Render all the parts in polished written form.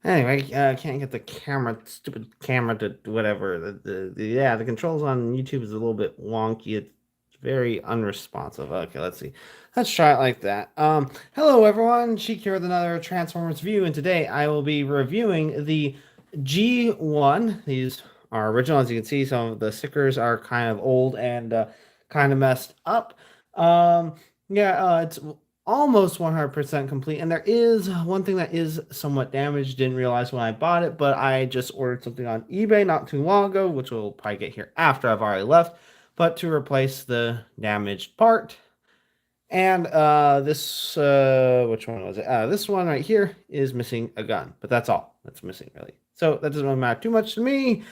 Anyway, can't get the camera, stupid camera to whatever. Yeah, the controls on YouTube is a little bit wonky. It's very unresponsive. Okay, let's see. Let's try it like that. Hello everyone, Sheek here with another Transformers review, and today I will be reviewing the G1. These are original, as you can see. Some of the stickers are kind of old and kind of messed up. Yeah, it's almost 100% complete, and there is one thing that is somewhat damaged. Didn't realize when I bought it, but I just ordered something on eBay not too long ago, which will probably get here after I've already left, but to replace the damaged part. And this which one was it? This one right here is missing a gun, but that's all that's missing, really, so that doesn't really matter too much to me.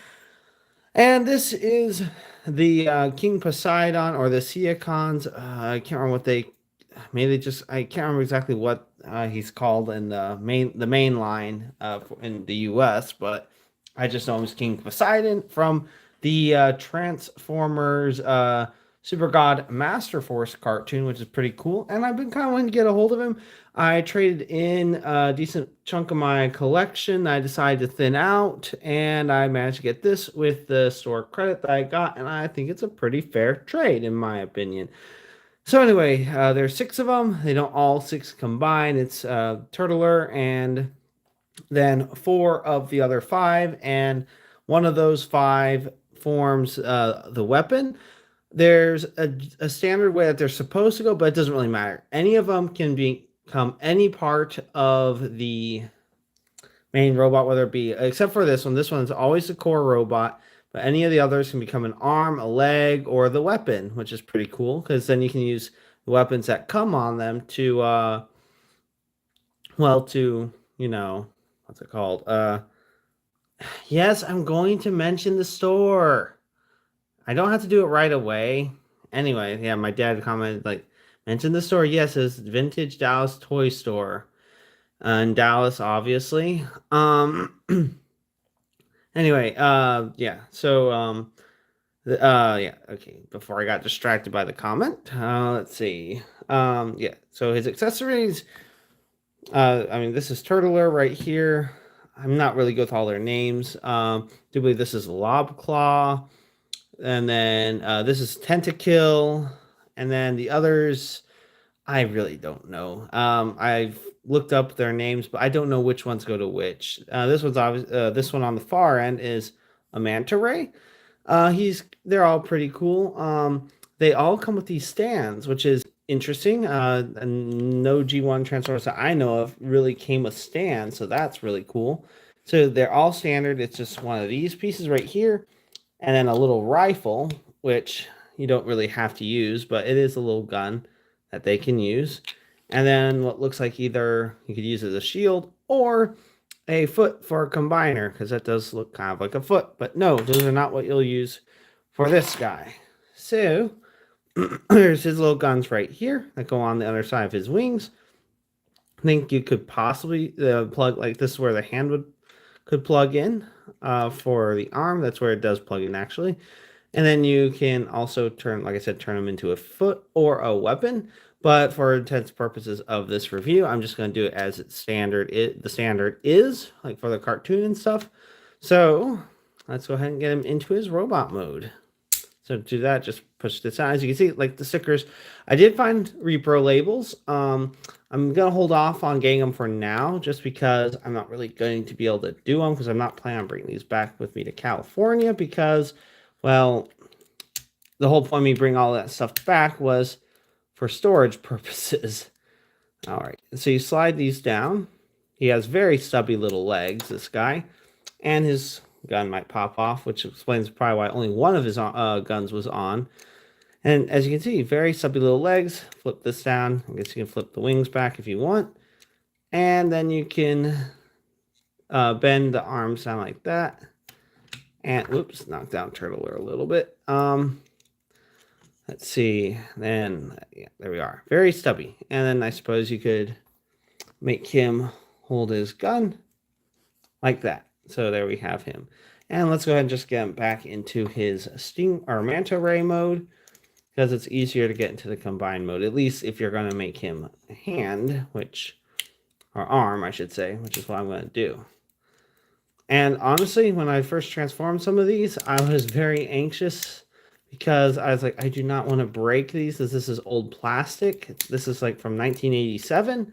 And this is the King Posidon, or the Seacons. I can't remember what they, maybe they just, I can't remember exactly what he's called in the main line in the U.S., but I just know him as King Poseidon from the Transformers Super God Master Force cartoon, which is pretty cool. And I've been kind of wanting to get a hold of him. I traded in a decent chunk of my collection that I decided to thin out, and I managed to get this with the store credit that I got, and I think it's a pretty fair trade, in my opinion. So anyway, there's six of them. They don't all six combine. It's Turtler and then four of the other five, and one of those five forms the weapon. There's a standard way that they're supposed to go, but it doesn't really matter. Any of them can become any part of the main robot, whether it be, except for this one. This one's always the core robot, but any of the others can become an arm, a leg, or the weapon, which is pretty cool because then you can use the weapons that come on them to, well, to, what's it called? Yes, I'm going to mention the store. I don't have to do it right away. Anyway, yeah, my dad commented, like, mention the store. Yes, it's Vintage Dallas Toy Store in Dallas, obviously. Anyway, yeah. So, yeah. Okay. Before I got distracted by the comment, let's see. Yeah. So his accessories. I mean, this is Turtler right here. I'm not really good with all their names. Do believe this is Lob Claw. And then this is Tentakill, and then the others, I really don't know. I've looked up their names, but I don't know which ones go to which. This one's obvious. This one on the far end is a manta ray. They're all pretty cool. They all come with these stands, which is interesting. And no G1 Transformers that I know of really came with stands, so that's really cool. So they're all standard. It's just one of these pieces right here, and then a little rifle, which you don't really have to use, but it is a little gun that they can use. And then what looks like either you could use it as a shield or a foot for a combiner, because that does look kind of like a foot. But no, those are not what you'll use for this guy. So there's his little guns right here that go on the other side of his wings. I think you could possibly plug, like, this is where the hand could plug in for the arm. That's where it does plug in, actually. And then you can also turn, like I said, turn them into a foot or a weapon. But for intents purposes of this review, I'm just going to do it as it's standard. The standard is, like, for the cartoon and stuff. So let's go ahead and get him into his robot mode. So to do that, just push this out. As you can see, like the stickers, I did find repro labels. I'm gonna hold off on getting them for now, just because I'm not really going to be able to do them, because I'm not planning on bringing these back with me to California, because, well, the whole point of me bringing all that stuff back was for storage purposes. All right, so you slide these down. He has very stubby little legs, this guy, and his gun might pop off, which explains probably why only one of his guns was on. And as you can see, very stubby little legs. Flip this down. I guess you can flip the wings back if you want. And then you can bend the arms down like that. And, whoops, knock down Turtler a little bit. Let's see. Then, yeah, there we are. Very stubby. And then I suppose you could make him hold his gun like that. So there we have him. And let's go ahead and just get him back into his Sting or Manta Ray mode, because it's easier to get into the combined mode, at least if you're going to make him a hand, or arm, I should say, which is what I'm going to do. And honestly, when I first transformed some of these, I was very anxious because I was like, I do not want to break these as this is old plastic. This is like from 1987.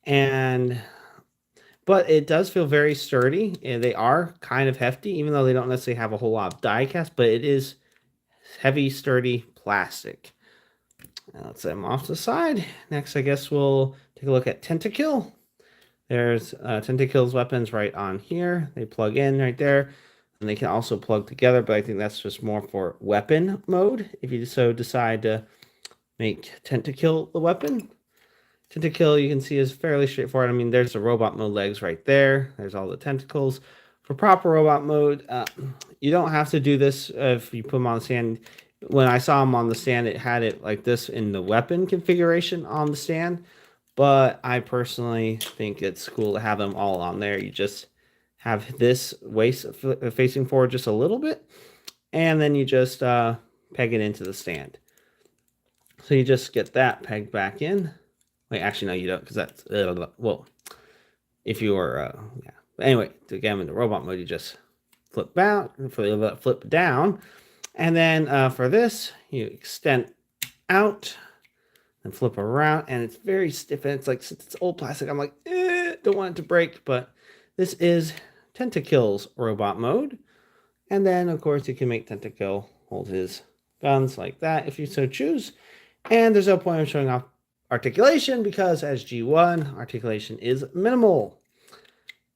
And but it does feel very sturdy, and they are kind of hefty, even though they don't necessarily have a whole lot of die cast, but it is heavy, sturdy plastic. Now let's set them off to the side. Next, I guess we'll take a look at Tentakill. There's Tentakill's weapons right on here. They plug in right there, and they can also plug together, but I think that's just more for weapon mode, if you so decide to make Tentakill the weapon. Tentakill, you can see, is fairly straightforward. I mean, there's the robot mode legs right there. There's all the tentacles. For proper robot mode, you don't have to do this if you put them on the stand. When I saw them on the stand, it had it like this in the weapon configuration on the stand. But I personally think it's cool to have them all on there. You just have this waist facing forward just a little bit, and then you just peg it into the stand. So you just get that pegged back in. Wait, actually, no, you don't, because that's, well, if you were, yeah. But anyway, to get them into robot mode, you just flip out, flip down, and then for this, you extend out and flip around, and it's very stiff, and it's like, since it's old plastic, I'm like, don't want it to break, but this is Tentakill's robot mode, and then, of course, you can make Tentakill hold his guns like that, if you so choose, and there's no point of showing off articulation, because as G1, articulation is minimal.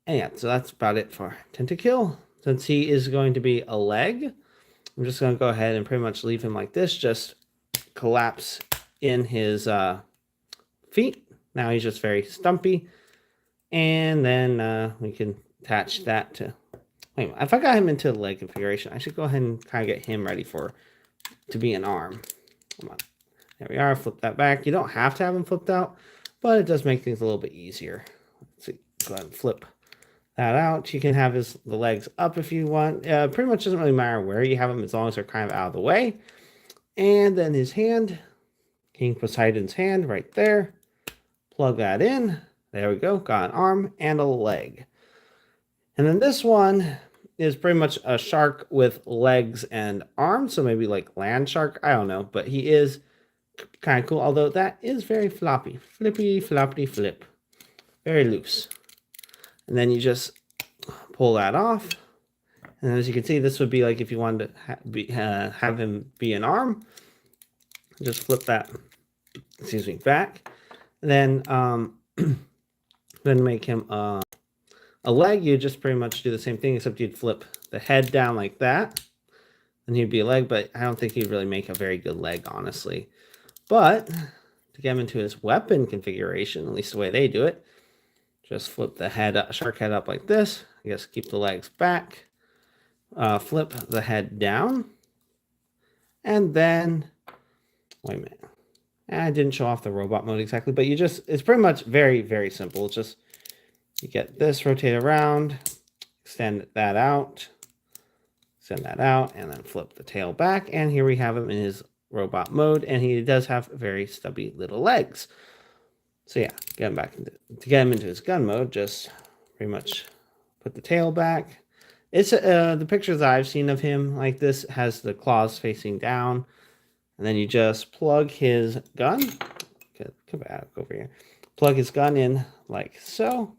And yeah, so that's about it for Tentakill. Since he is going to be a leg, I'm just going to go ahead and pretty much leave him like this, just collapse in his feet. Now he's just very stumpy. And then we can attach that to... Wait, if I got him into the leg configuration, I should go ahead and kind of get him ready to be an arm. Come on. There we are. Flip that back. You don't have to have them flipped out, but it does make things a little bit easier. Let's see. Go ahead and flip that out. You can have the legs up if you want. Pretty much doesn't really matter where you have them as long as they're kind of out of the way. And then his hand, King Posidon's hand right there. Plug that in. There we go. Got an arm and a leg. And then this one is pretty much a shark with legs and arms. So maybe like land shark. I don't know. But he is kind of cool. Although that is very floppy. Flippy, floppy, flip. Very loose. And then you just pull that off. And as you can see, this would be like if you wanted to have him be an arm. Just flip that, excuse me, back. And then make him a leg. You just pretty much do the same thing, except you'd flip the head down like that. And he'd be a leg, but I don't think he'd really make a very good leg, honestly. But to get him into his weapon configuration, at least the way they do it, just flip the head up, shark head up like this. I guess keep the legs back. Flip the head down. And then, wait a minute. I didn't show off the robot mode exactly, but it's pretty much very, very simple. It's just, you get this, rotate around, extend that out, send that out, and then flip the tail back. And here we have him in his robot mode, and he does have very stubby little legs. So yeah, get him back to get him into his gun mode, just pretty much put the tail back. It's the pictures I've seen of him like this has the claws facing down, and then you just plug his gun. Come back over here. Plug his gun in like so,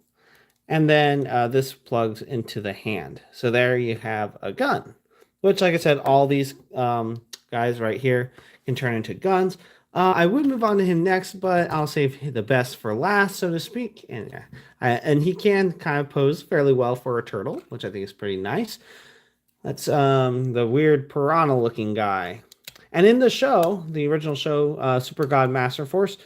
and then this plugs into the hand. So there you have a gun, which, like I said, all these guys right here can turn into guns. I would move on to him next, but I'll save the best for last, so to speak. And he can kind of pose fairly well for a turtle, which I think is pretty nice. That's the weird piranha-looking guy. And in the show, the original show, Super God Master Force,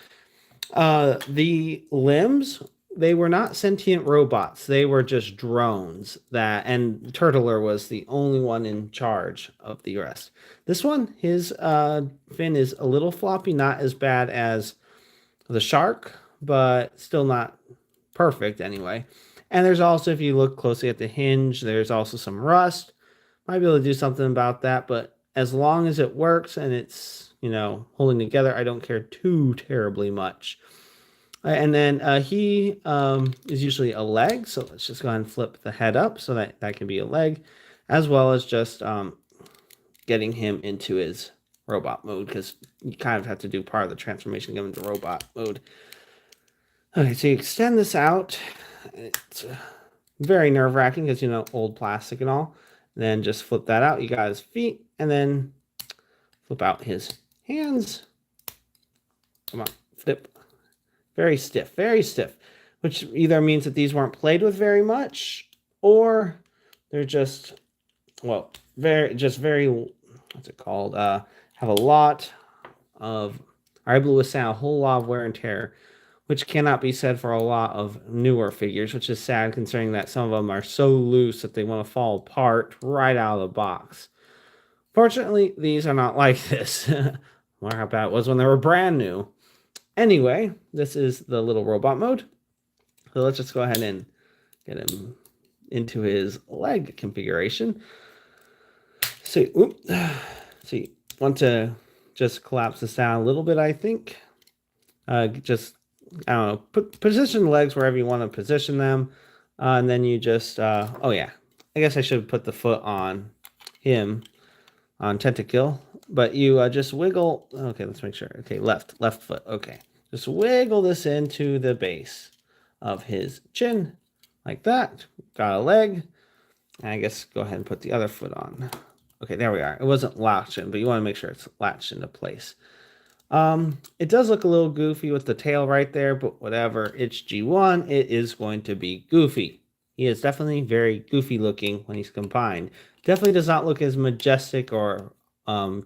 the limbs, they were not sentient robots. They were just drones. And Turtler was the only one in charge of the rest. This one, his fin is a little floppy, not as bad as the shark, but still not perfect anyway. And there's also, if you look closely at the hinge, there's also some rust. Might be able to do something about that, but as long as it works and it's, holding together, I don't care too terribly much. And then he is usually a leg. So let's just go ahead and flip the head up so that that can be a leg, as well as just getting him into his robot mode, because you kind of have to do part of the transformation, get him into robot mode. Okay, so you extend this out. It's very nerve-wracking because, you know, old plastic and all. And then just flip that out. You got his feet, and then flip out his hands. Come on, flip. Very stiff, which either means that these weren't played with very much, or they're just, well, very, what's it called? Have a lot of, are able to withstand a whole lot of wear and tear, which cannot be said for a lot of newer figures, which is sad considering that some of them are so loose that they want to fall apart right out of the box. Fortunately, these are not like this. Wonder how bad it was when they were brand new. Anyway, this is the little robot mode. So let's just go ahead and get him into his leg configuration. So, so you want to just collapse this down a little bit, I think. Just, I don't know, position the legs wherever you want to position them. And then you just, oh yeah, I guess I should put the foot on him, on Tentacle. But you just wiggle, okay, let's make sure. Okay, left foot, okay. Just wiggle this into the base of his chin, like that. Got a leg. And I guess go ahead and put the other foot on. Okay, there we are. It wasn't latched in, but you want to make sure it's latched into place. It does look a little goofy with the tail right there, but whatever. It's G1. It is going to be goofy. He is definitely very goofy looking when he's combined. Definitely does not look as majestic or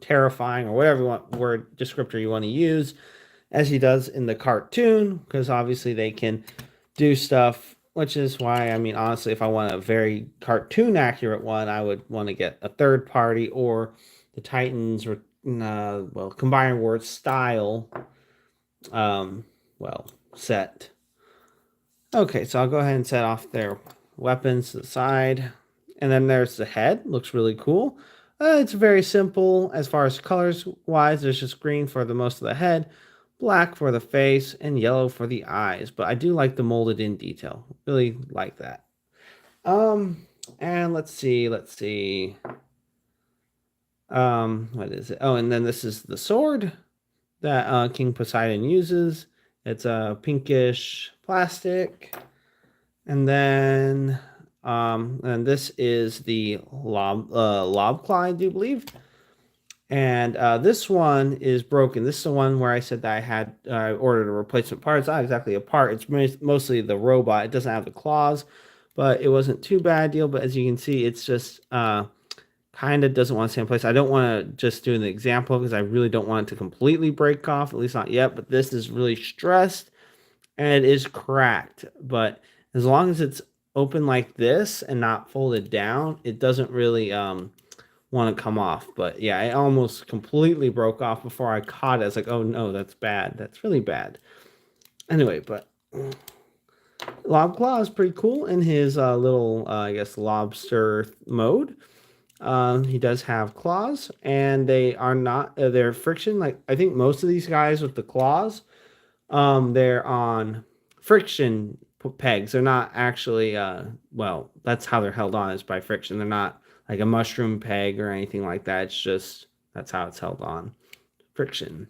terrifying or whatever word descriptor you want to use as he does in the cartoon, because obviously they can do stuff, which is why, I mean, honestly, if I want a very cartoon accurate one, I would want to get a third party or the Titans or well, Combined Wars style well, set. Okay, so I'll go ahead and set off their weapons to the side. And then there's the head. Looks really cool. It's very simple as far as colors wise. There's just green for the most of the head, black for the face, and yellow for the eyes. But I do like the molded in detail. Really like that. And let's see. What is it? Oh, and then this is the sword that King Posidon uses. It's a pinkish plastic. And then and this is the lob claw, I do believe. And this one is broken. This is the one where I said that I had ordered a replacement part. It's not exactly a part. It's mostly the robot. It doesn't have the claws, but it wasn't too bad deal. But as you can see, it's just kind of doesn't want to stay in place. I don't want to just do an example because I really don't want it to completely break off, at least not yet. But this is really stressed and it is cracked. But as long as it's open like this and not folded down, it doesn't really want to come off. But yeah, it almost completely broke off before I caught it. I was like, oh no, that's bad. That's really bad. Anyway, but Lob Claw is pretty cool in his little, I guess, lobster mode. He does have claws, and they are not, they're friction. Like, I think most of these guys with the claws, they're on friction pegs. They're not actually, well, that's how they're held on, is by friction. They're not like a mushroom peg or anything like that. It's just, that's how it's held on, friction.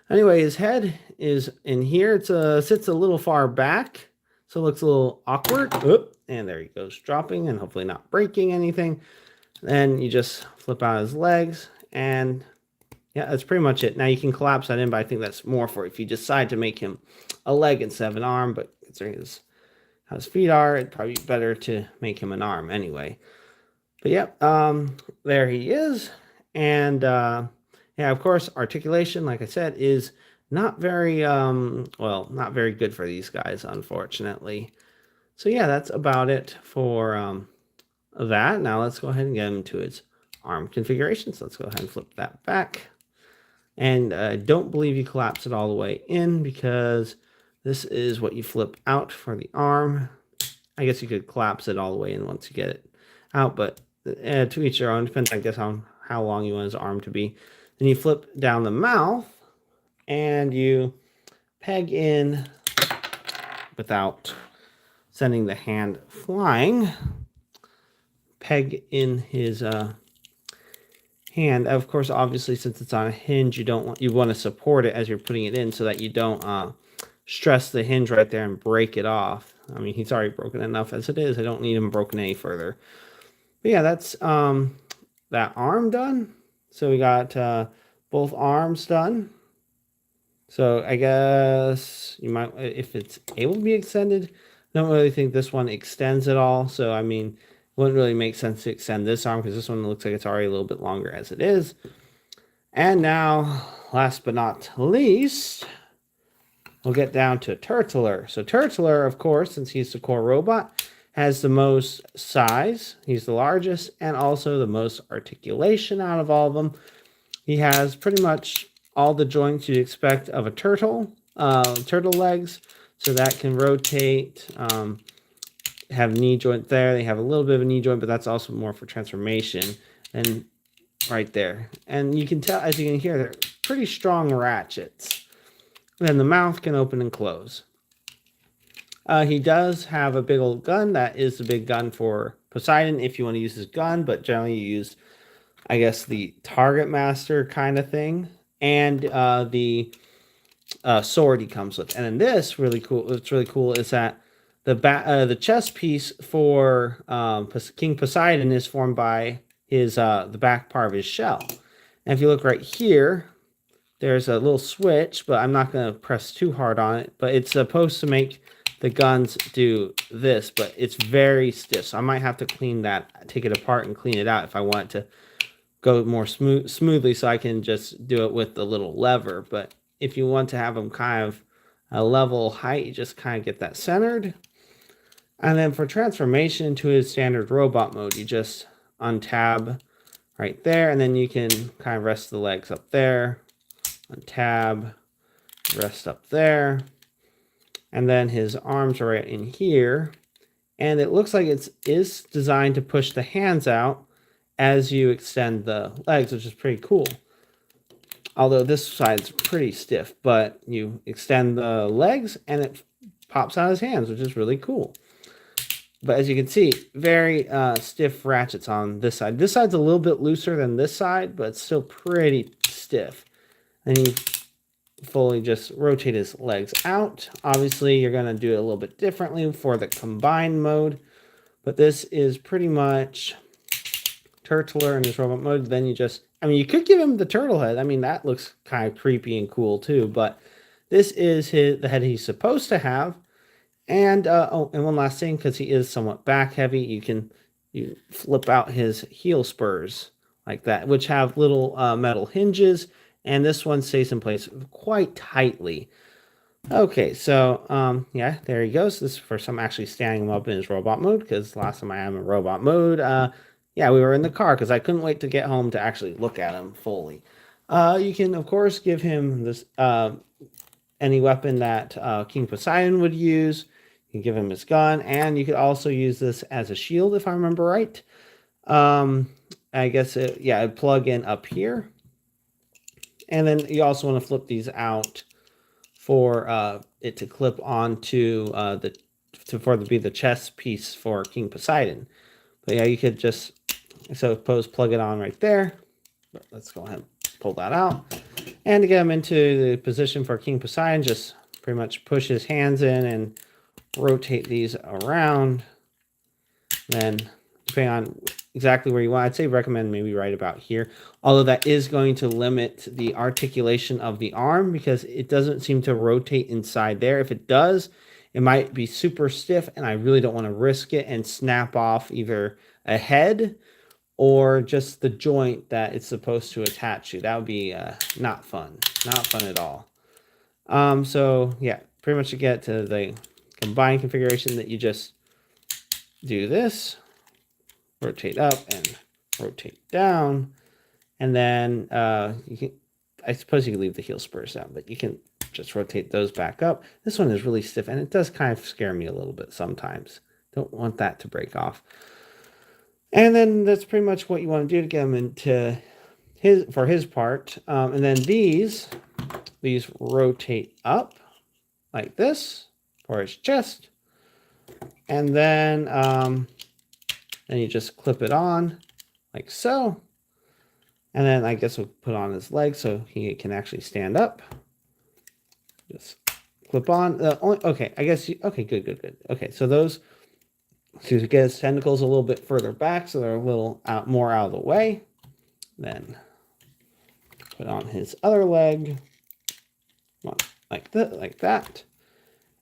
Anyway, his head is in here. It sits a little far back, so it looks a little awkward. Oop, and there he goes, dropping and hopefully not breaking anything. Then you just flip out his legs, and yeah, that's pretty much it. Now you can collapse that in, but I think that's more for if you decide to make him a leg instead of an arm. But considering how his feet are, it'd probably be better to make him an arm anyway. But yeah, there he is. And yeah, of course, articulation, like I said, is not very, well, not very good for these guys, unfortunately. So yeah, that's about it for that. Now let's go ahead and get him to its arm configuration. So let's go ahead and flip that back. And I don't believe you collapse it all the way in, because this is what you flip out for the arm. I guess you could collapse it all the way in once you get it out, but to each their own. Depends, I guess, on how long you want his arm to be. Then you flip down the mouth, and you peg in without sending the hand flying. Peg in his hand. Of course, obviously, since it's on a hinge, you want to support it as you're putting it in so that you don't stress the hinge right there and break it off. I mean, he's already broken enough as it is. I don't need him broken any further. But yeah, that's that arm done. So we got both arms done. So I guess you might, if it's able to be extended, I don't really think this one extends at all. So, I mean, it wouldn't really make sense to extend this arm because this one looks like it's already a little bit longer as it is. And now, last but not least, we'll get down to Turtler. So Turtler, of course, since he's the core robot, has the most size. He's the largest and also the most articulation out of all of them. He has pretty much all the joints you'd expect of a turtle, turtle legs, so that can rotate, have knee joint there. They have a little bit of a knee joint, but that's also more for transformation, and right there. And you can tell, as you can hear, they're pretty strong ratchets. And then the mouth can open and close. He does have a big old gun. That is the big gun for Posidon if you want to use his gun, but generally you use, I guess, the target master kind of thing. And the sword he comes with. And then this really cool. What's really cool is that the chest piece for King Posidon is formed by his the back part of his shell. And if you look right here, there's a little switch, but I'm not going to press too hard on it. But it's supposed to make the guns do this, but it's very stiff. So I might have to clean that, take it apart and clean it out if I want to go more smoothly, so I can just do it with the little lever. But if you want to have them kind of a level height, you just kind of get that centered. And then for transformation into his standard robot mode, you just untab right there, and then you can kind of rest the legs up there, untab, rest up there, and then his arms are right in here. And it looks like it is designed to push the hands out as you extend the legs, which is pretty cool. Although this side's pretty stiff, but you extend the legs and it pops out his hands, which is really cool. But as you can see, very stiff ratchets on this side. This side's a little bit looser than this side, but it's still pretty stiff. And you fully just rotate his legs out. Obviously, you're going to do it a little bit differently for the combined mode, but this is pretty much Turtler in his robot mode. Then you just, I mean, you could give him the turtle head. I mean, that looks kind of creepy and cool too, but this is the head he's supposed to have. And oh, and one last thing, because he is somewhat back heavy, you flip out his heel spurs like that, which have little metal hinges, and this one stays in place quite tightly. Okay, so yeah, there he goes. This is the first time I'm actually standing him up in his robot mode, because last time I am in robot mode, yeah, we were in the car because I couldn't wait to get home to actually look at him fully. You can, of course, give him this any weapon that King Posidon would use. You can give him his gun, and you could also use this as a shield, if I remember right. I guess, it'd plug in up here. And then you also want to flip these out for it to clip onto be the chest piece for King Posidon. But yeah, you could just, suppose, plug it on right there. Let's go ahead and pull that out. And to get him into the position for King Posidon, just pretty much push his hands in and rotate these around. Then, depending on exactly where you want, I'd say recommend maybe right about here. Although that is going to limit the articulation of the arm because it doesn't seem to rotate inside there. If it does, it might be super stiff, and I really don't want to risk it and snap off either a head or just the joint that it's supposed to attach to. That would be not fun. Not fun at all. So, yeah, pretty much you get to the combined configuration that you just do this, rotate up and rotate down, and then you can, I suppose you can leave the heel spurs down, but you can just rotate those back up. This one is really stiff, and it does kind of scare me a little bit sometimes. Don't want that to break off. And then that's pretty much what you want to do to get him into his part. And then these rotate up. like this for his chest. And then you just clip it on like so. And then I guess we'll put on his legs so he can actually stand up. Just clip on. Okay, I guess okay, good. Okay, so those, so you get his tentacles a little bit further back so they're a little more out of the way. Then put on his other leg, like that.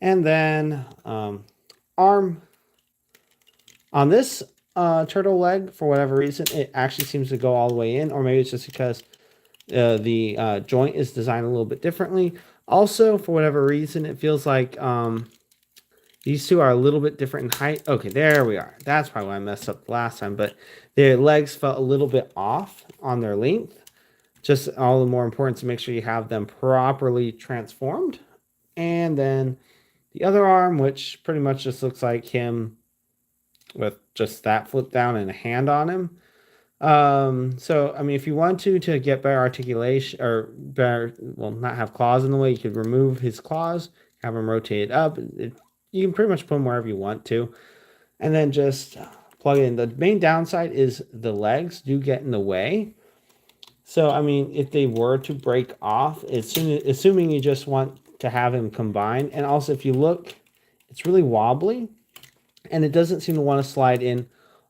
And then arm. On this turtle leg, for whatever reason, it actually seems to go all the way in, or maybe it's just because the joint is designed a little bit differently. Also, for whatever reason, it feels like these two are a little bit different in height. Okay, there we are. That's probably why I messed up last time, but their legs felt a little bit off on their length. Just all the more important to make sure you have them properly transformed. And then the other arm, which pretty much just looks like him with just that flip down and a hand on him. So, I mean, if you want to get better articulation or better, well, not have claws in the way, you could remove his claws, have them rotate up. You can pretty much put them wherever you want to, and then just plug it in. The main downside is the legs do get in the way. So, I mean, if they were to break off, assuming you just want to have him combined, and also if you look, it's really wobbly, and it doesn't seem to want to slide in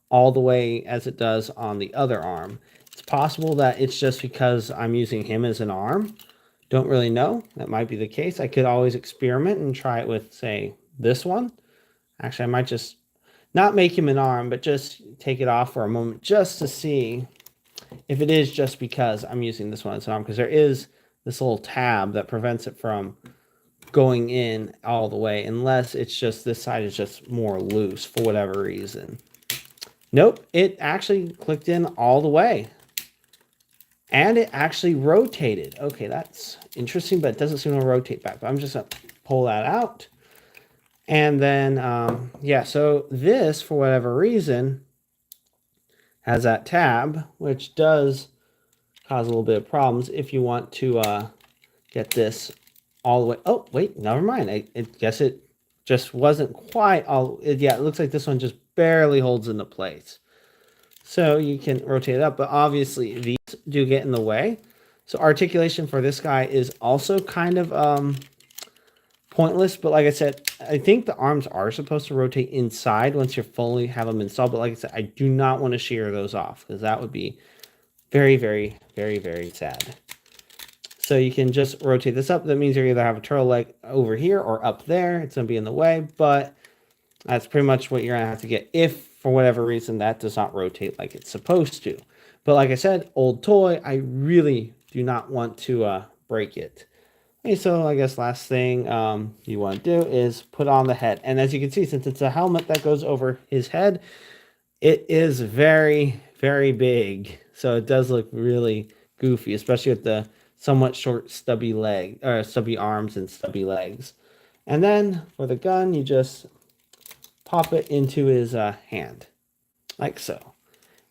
all the way as it does on the other arm. It's possible that it's just because I'm using him as an arm. Don't really know. That might be the case. I could always experiment and try it with, say, this one. Actually, I might just not make him an arm, but just take it off for a moment just to see if it is just because I'm using this one as an arm, because there is this little tab that prevents it from going in all the way, unless it's just this side is just more loose for whatever reason. Nope, it actually clicked in all the way. And it actually rotated. Okay, that's interesting, but it doesn't seem to rotate back. But I'm just going to pull that out. And then, yeah, so this, for whatever reason, has that tab, which does cause a little bit of problems if you want to get this all the way. Oh, wait, never mind. I guess it just wasn't quite all. Yeah, it looks like this one just barely holds into place. So you can rotate it up, but obviously these do get in the way. So articulation for this guy is also kind of pointless. But like I said, I think the arms are supposed to rotate inside once you fully have them installed. But like I said, I do not want to shear those off because that would be very, very, very, very sad. So you can just rotate this up. That means you either have a turtle leg over here or up there. It's going to be in the way, but that's pretty much what you're going to have to get if, for whatever reason, that does not rotate like it's supposed to. But like I said, old toy, I really do not want to break it. Okay, so I guess last thing you want to do is put on the head. And as you can see, since it's a helmet that goes over his head, it is very, very big. So it does look really goofy, especially with the somewhat short, stubby stubby arms and stubby legs. And then for the gun, you just pop it into his hand, like so.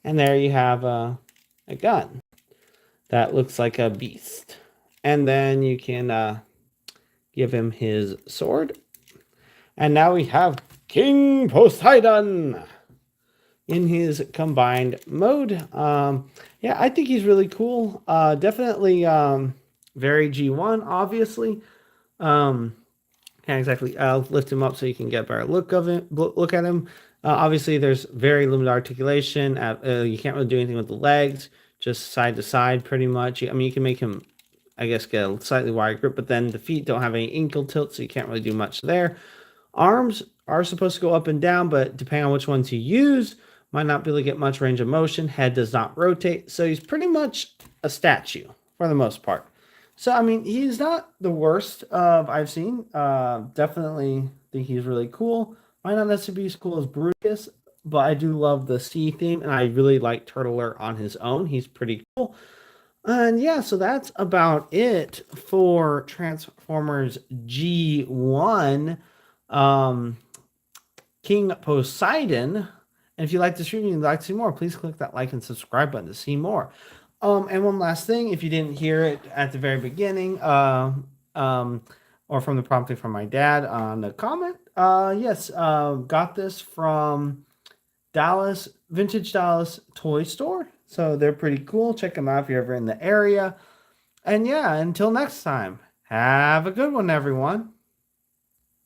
And there you have a gun that looks like a beast. And then you can give him his sword. And now we have King Posidon in his combined mode. Yeah, I think he's really cool. Definitely very G1, obviously. Can't exactly lift him up so you can get a better look at him. Obviously, there's very limited articulation. You can't really do anything with the legs, just side to side pretty much. I mean, you can make him, I guess, get a slightly wider grip, but then the feet don't have any ankle tilt, so you can't really do much there. Arms are supposed to go up and down, but depending on which ones you use, might not be able to get much range of motion. Head does not rotate, so he's pretty much a statue for the most part. So, I mean, he's not the worst I've seen. Definitely think he's really cool. Might not necessarily be as cool as Brutus, but I do love the sea theme, and I really like Turtler on his own. He's pretty cool. And yeah, so that's about it for Transformers G1 King Posidon. And if you like this review and you'd like to see more, please click that like and subscribe button to see more. And one last thing, if you didn't hear it at the very beginning, or from the prompting from my dad on the comment. Yes, got this from Dallas, Vintage Dallas Toy Store. So they're pretty cool. Check them out if you're ever in the area. And yeah, until next time, have a good one, everyone.